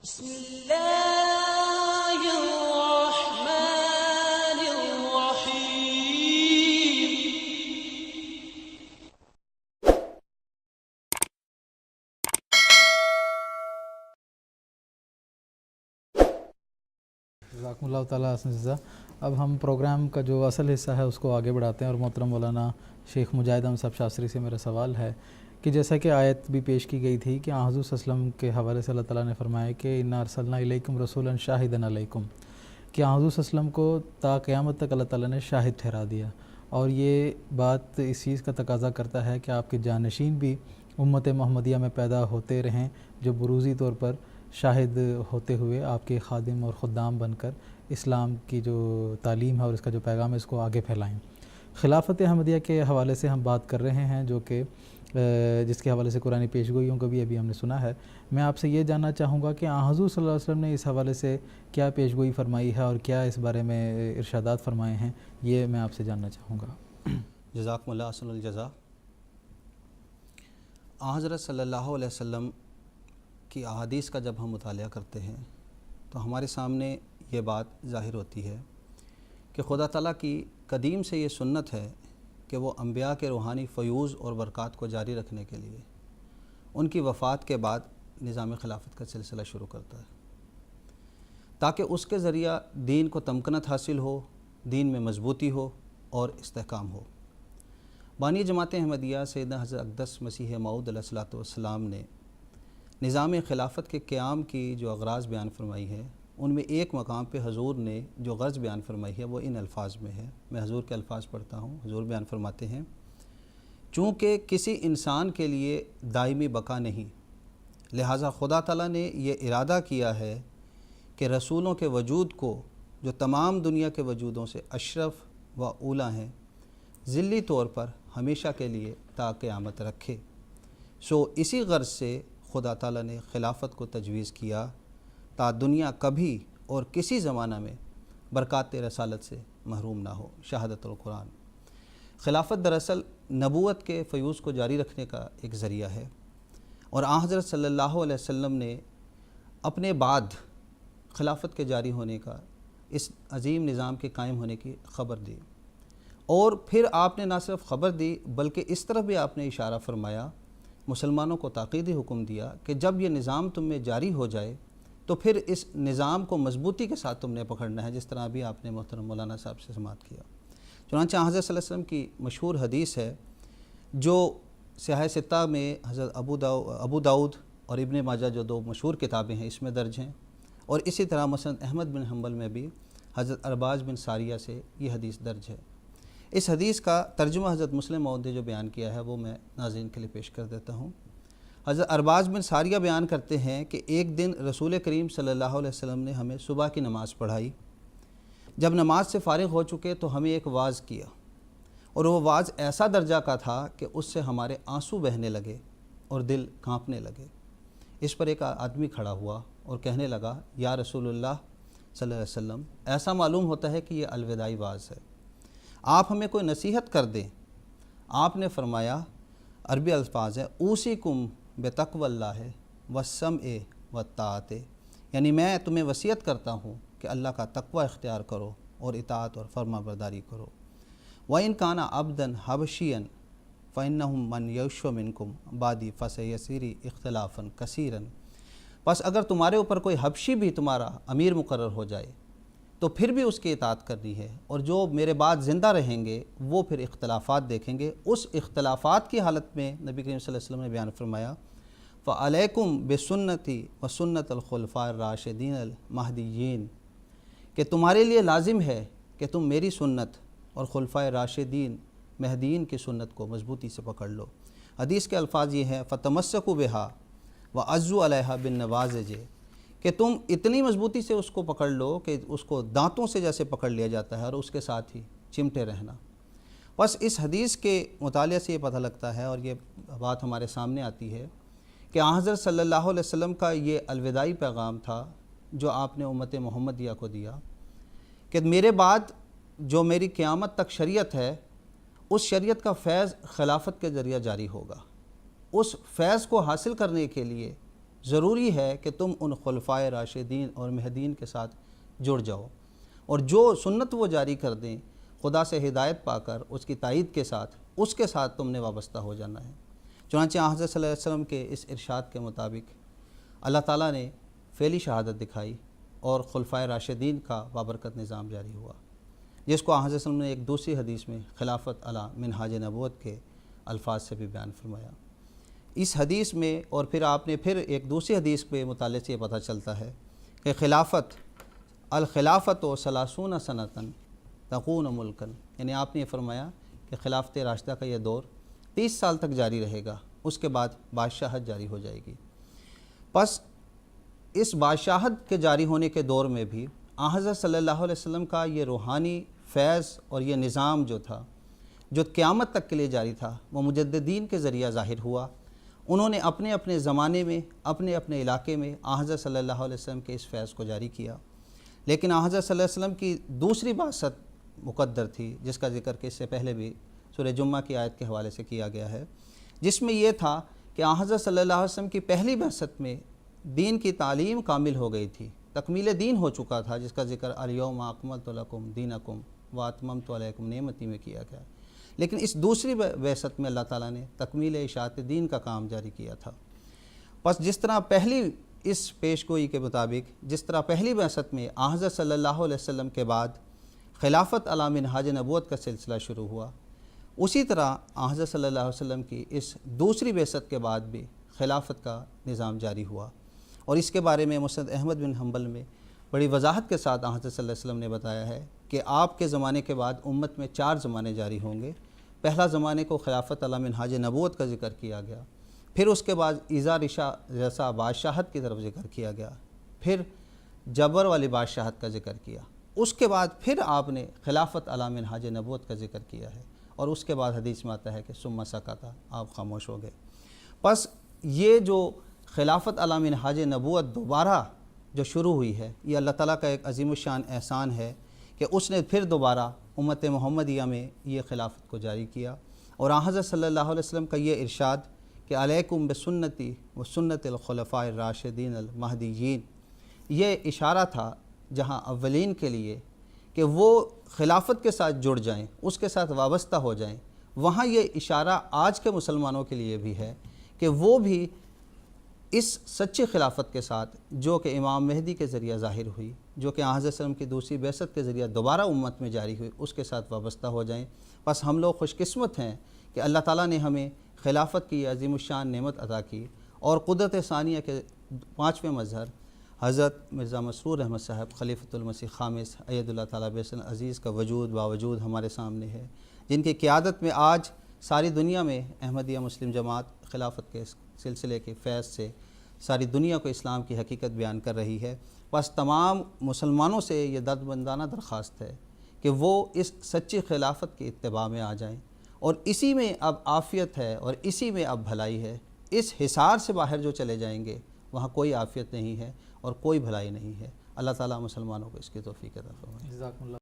بسم الله الرحمن الرحيم. जज़ाकुमुल्लाह ताला हसन जज़ा। अब हम प्रोग्राम का जो असल हिस्सा है उसको आगे बढ़ाते हैं और मोहतरम मौलाना शेख मुजाहिद अहमद साहब शास्त्री से मेरा सवाल है कि जैसा कि आयत भी पेश की गई थी कि हुज़ूर सल्लल्लाहु अलैहि वसल्लम के हवाले से अल्लाह ताला ने फरमाया कि इन्ना अरसलना इलैकुम रसूलन शाहिदन अलैकुम, कि हुज़ूर सल्लल्लाहु अलैहि वसल्लम को ता क़यामत तक अल्लाह ताला ने शाहिद ठहरा दिया। और ये बात इस चीज़ का तकाज़ा करता है कि आपके जानशीन भी उम्मत मोहम्मदिया में पैदा होते रहें जो बुरूज़ी तौर पर शाहिद होते हुए आपके खादिम और ख़ुद्दाम बनकर इस्लाम की जो तालीम है और इसका जो पैगाम है इसको आगे फैलाएं। खिलाफत अहमदिया के हवाले से हम बात कर रहे हैं जो कि जिसके हवाले से कुरानी पेशगोइयों को भी अभी हमने सुना है। मैं आपसे ये जानना चाहूँगा कि हुज़ूर सल्लल्लाहु अलैहि वसल्लम ने इस हवाले से क्या पेशगोई फरमाई है और क्या इस बारे में इरशादात फरमाए हैं, ये मैं आपसे जानना चाहूँगा। जज़ाकुमुल्लाह अहसनुल जज़ा। हज़रत सल्लल्लाहु अलैहि वसल्लम की अहादीस का जब हम मुतालिया करते हैं तो हमारे सामने ये बात ज़ाहिर होती है कि खुदा ताला की कदीम से ये सुन्नत है कि वो अम्बिया के रूहानी फ़यूज़ और बरक़ात को जारी रखने के लिए उनकी वफ़ात के बाद निज़ाम खिलाफत का सिलसिला शुरू करता है, ताकि उसके ज़रिया दीन को तमकनत हासिल हो, दीन में मजबूती हो और इस्तेहकाम हो। बानी जमात अहमदिया सैयदना हज़रत अक़दस मसीह मऊद अलैहिस्सलातु वस्सलाम ने निज़ाम खिलाफत के क़याम की जो अग़राज़ बयान फरमाई है, उनमें एक मकाम पे हजूर ने जो गर्ज़ बयान फरमाई है वो इन अल्फाज में है। मैं हजूर के अल्फाज पढ़ता हूँ। हजूर बयान फरमाते हैं, चूँकि किसी इंसान के लिए दायमी बका नहीं, लिहाजा खुदा ताला ने ये इरादा किया है कि रसूलों के वजूद को, जो तमाम दुनिया के वजूदों से अशरफ व ऊला हैं, ज़िल्ली तौर पर हमेशा के लिए ता क़यामत रखे। सो इसी गर्ज़ से खुदा ताला ने खिलाफत को तजवीज़ किया ता दुनिया कभी और किसी ज़माना में बरक़ात रसालत से महरूम ना हो। शहादतुल कुरान। खिलाफत दरअसल नबूवत के फ़यूज़ को जारी रखने का एक ज़रिया है और हज़रत सल्लल्लाहु अलैहि वसल्लम ने अपने बाद खिलाफत के जारी होने का, इस अजीम निज़ाम के कायम होने की ख़बर दी। और फिर आपने ना सिर्फ ख़बर दी बल्कि इस तरफ भी आपने इशारा फरमाया, मुसलमानों को ताक़ीदी हुक्म दिया कि जब ये निज़ाम तुम में जारी हो जाए तो फिर इस निज़ाम को मजबूती के साथ तुमने पकड़ना है, जिस तरह भी आपने मोहतरम मौलाना साहब से समाअत किया। चुनांचे हज़रत सल्लल्लाहु अलैहि वसल्लम की मशहूर हदीस है जो सियाह सित्ता में हज़रत अबू दाऊद और इब्न माजा जो दो मशहूर किताबें हैं इसमें दर्ज हैं, और इसी तरह मसनद अहमद बिन हम्बल में भी हज़रत अरबाज बिन सारिया से ये हदीस दर्ज है। इस हदीस का तर्जुमा हज़रत मुस्लिम मौद ने जो बयान किया है वो मैं नाज़रीन के लिए पेश कर देता हूँ। हज़रत अरबाज बिन सारिया बयान करते हैं कि एक दिन रसूल करीम सल्लल्लाहु अलैहि वसल्लम ने हमें सुबह की नमाज़ पढ़ाई। जब नमाज से फ़ारिग हो चुके तो हमें एक वाज़ किया, और वो वाज़ ऐसा दर्जा का था कि उससे हमारे आंसू बहने लगे और दिल कांपने लगे। इस पर एक आदमी खड़ा हुआ और कहने लगा, या रसूलुल्लाह सल्लल्लाहु अलैहि वसल्लम, ऐसा मालूम होता है कि ये अलविदाई वाज़ है, आप हमें कोई नसीहत कर दें। आपने फरमाया, अरबी अल्फाज है, ऊसीकुम बेतक़वल्लाह वस्समए वत्ताअत, यानी मैं तुम्हें वसीयत करता हूँ कि अल्लाह का तक़वा इख्तियार करो और इताअत और फरमा बरदारी करो। व इन काना अब्दन हबशियन फ़इन्नहुम मन यशव मिनकुम बादी फसयसीरी इख्तिलाफ़न कसीरन, बस अगर तुम्हारे ऊपर कोई हबशी भी तुम्हारा अमीर मुकर्रर हो जाए तो फिर भी उसकी इताअत करनी है, और जो मेरे बाद ज़िंदा रहेंगे वो फिर इख्तिलाफ़ात देखेंगे। उस इख्तिलाफ़ात की हालत में नबी करीम सल्लल्लाहु अलैहि वसल्लम ने बयान फरमाया, फ़अलैकुम बिसुन्नती व सुन्नतल खुलफ़ाए राशिदीन अल महदीयीन, कि तुम्हारे लिए लाजिम है कि तुम मेरी सुन्नत और खुलफ़ाए राशिदीन महदीन की सुन्नत को मजबूती से पकड़ लो। हदीस के अल्फाज ये हैं, फ़तमस्सकू बिहा व अज़्ज़ू अलैहा बिन नवाज़िज, कि तुम इतनी मजबूती से उसको पकड़ लो कि उसको दांतों से जैसे पकड़ लिया जाता है और उसके साथ ही चिमटे रहना। बस इस हदीस के मुतालिया से ये पता लगता है और ये बात हमारे सामने आती है कि हज़रत सल्लल्लाहु अलैहि वसल्लम का ये अलविदाई पैगाम था जो आपने उम्मत मोहम्मदिया को दिया कि मेरे बाद जो मेरी क़यामत तक शरीयत है, उस शरीयत का फैज़ खिलाफत के ज़रिए जारी होगा। उस फैज़ को हासिल करने के लिए ضروری ہے کہ تم ان خلفائے راشدین اور مہدیین کے ساتھ جڑ جاؤ، اور جو سنت وہ جاری کر دیں خدا سے ہدایت پا کر اس کی تائید کے ساتھ، اس کے ساتھ تم نے وابستہ ہو جانا ہے۔ چنانچہ حضرت صلی اللہ علیہ وسلم کے اس ارشاد کے مطابق اللہ تعالیٰ نے فعلی شہادت دکھائی اور خلفائے راشدین کا بابرکت نظام جاری ہوا، جس کو حضرت صلی اللہ علیہ وسلم نے ایک دوسری حدیث میں خلافت علی منہاج نبوت کے الفاظ سے بھی بیان فرمایا۔ اس حدیث میں اور پھر آپ نے ایک دوسری حدیث کے متعلق سے یہ پتہ چلتا ہے کہ الخلافت و ثلاثون سنتاً تکون ملکن، یعنی آپ نے یہ فرمایا کہ خلافت راشدہ کا یہ دور 30 سال تک جاری رہے گا، اس کے بعد بادشاہت جاری ہو جائے گی۔ پس اس بادشاہت کے جاری ہونے کے دور میں بھی حضرت صلی اللہ علیہ وسلم کا یہ روحانی فیض اور یہ نظام جو تھا، جو قیامت تک کے لیے جاری تھا، وہ مجددین کے ذریعہ ظاہر ہوا۔ انہوں نے اپنے اپنے زمانے میں اپنے اپنے علاقے میں حضرت صلی اللہ علیہ وسلم کے اس فیض کو جاری کیا، لیکن حضرت صلی اللہ علیہ وسلم کی دوسری بعثت مقدر تھی، جس کا ذکر کہ اس سے پہلے بھی سورہ جمعہ کی آیت کے حوالے سے کیا گیا ہے، جس میں یہ تھا کہ حضرت صلی اللہ علیہ وسلم کی پہلی بعثت میں دین کی تعلیم کامل ہو گئی تھی، تکمیل دین ہو چکا تھا، جس کا ذکر الیوم اکملت لکم دینکم واتممت علیکم نعمتی میں کیا گیا۔ لیکن اس دوسری بعثت میں اللہ تعالیٰ نے تکمیل اشاعت دین کا کام جاری کیا تھا۔ پس جس طرح پہلی اس پیش گوئی کے مطابق جس طرح پہلی بعثت میں حضرت صلی اللہ علیہ وسلم کے بعد خلافت علی منہاج نبوت کا سلسلہ شروع ہوا، اسی طرح حضرت صلی اللہ علیہ وسلم کی اس دوسری بعثت کے بعد بھی خلافت کا نظام جاری ہوا، اور اس کے بارے میں مسند احمد بن حنبل میں بڑی وضاحت کے ساتھ حضرت صلی اللہ علیہ وسلم نے بتایا ہے کہ آپ کے زمانے کے بعد امت میں 4 زمانے جاری ہوں گے۔ پہلا زمانے کو خلافت علی منہاج نبوت کا ذکر کیا گیا، پھر اس کے بعد ایذا رشا بادشاہت کی طرف ذکر کیا گیا، پھر جبر والی بادشاہت کا ذکر کیا، اس کے بعد پھر آپ نے خلافت علی منہاج نبوت کا ذکر کیا ہے، اور اس کے بعد حدیث میں آتا ہے کہ ثم سکتا، آپ خاموش ہو گئے۔ پس یہ جو خلافت علی منہاج نبوت دوبارہ جو شروع ہوئی ہے، یہ اللہ تعالیٰ کا ایک عظیم الشان احسان ہے کہ اس نے پھر دوبارہ امت محمدیہ میں یہ خلافت کو جاری کیا، اور حضرت صلی اللہ علیہ وسلم کا یہ ارشاد کہ علیکم بسنتی و سنت الخلفاء الراشدین المہدیین، یہ اشارہ تھا جہاں اولین کے لیے کہ وہ خلافت کے ساتھ جڑ جائیں، اس کے ساتھ وابستہ ہو جائیں، وہاں یہ اشارہ آج کے مسلمانوں کے لیے بھی ہے کہ وہ بھی اس سچی خلافت کے ساتھ جو کہ امام مہدی کے ذریعہ ظاہر ہوئی، جو کہ حضرت صلی اللہ علیہ وسلم کی دوسری بعثت کے ذریعہ دوبارہ امت میں جاری ہوئی، اس کے ساتھ وابستہ ہو جائیں۔ بس ہم لوگ خوش قسمت ہیں کہ اللہ تعالیٰ نے ہمیں خلافت کی عظیم الشان نعمت عطا کی، اور قدرت ثانیہ کے 5ویں مظہر حضرت مرزا مسرور احمد صاحب خلیفۃ المسیح خامس اید اللہ تعالیٰ بیسن عزیز کا باوجود ہمارے سامنے ہے، جن کی قیادت میں آج ساری دنیا میں احمدیہ مسلم جماعت خلافت کے سلسلے کے فیض سے ساری دنیا کو اسلام کی حقیقت بیان کر رہی ہے۔ بس تمام مسلمانوں سے یہ دردمندانہ درخواست ہے کہ وہ اس سچی خلافت کی اتباع میں آ جائیں، اور اسی میں اب عافیت ہے اور اسی میں اب بھلائی ہے۔ اس حصار سے باہر جو چلے جائیں گے وہاں کوئی عافیت نہیں ہے اور کوئی بھلائی نہیں ہے۔ اللہ تعالیٰ مسلمانوں کو اس کی توفیق عطا فرمائے۔ جزاکم اللہ